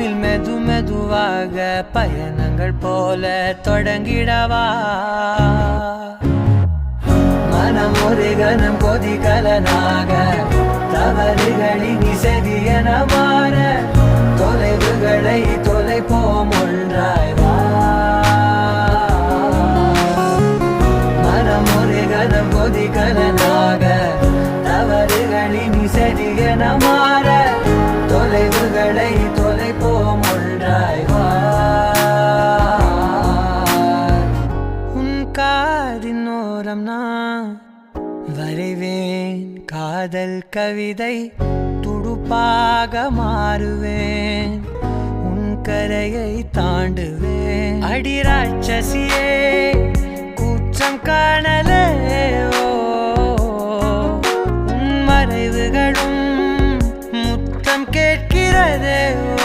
விண்ணில் மெது மெதுவாக பயணங்கள் போல தொடங்கிடவா மனம் ஒரு கணம் கொதிகலனாக தவறுகளின் இசையென மாற தொலைவுகளை தொலைப்போம் ஒன்றாய் வா மனம் ஒரு கணம் கொதிகலனாக தவறுகளின் இசையென மாற தொலைவுகளை தொலைப்போம் ஒன்றாய் வா உன் காதின் ஓரம் நான் வரைவேன் காதல் கவிதை துடுப்பாக மாறுவேன் உன் கரையை தாண்டுவேன் அடி ராட்சசியே கூச்சம் காணலே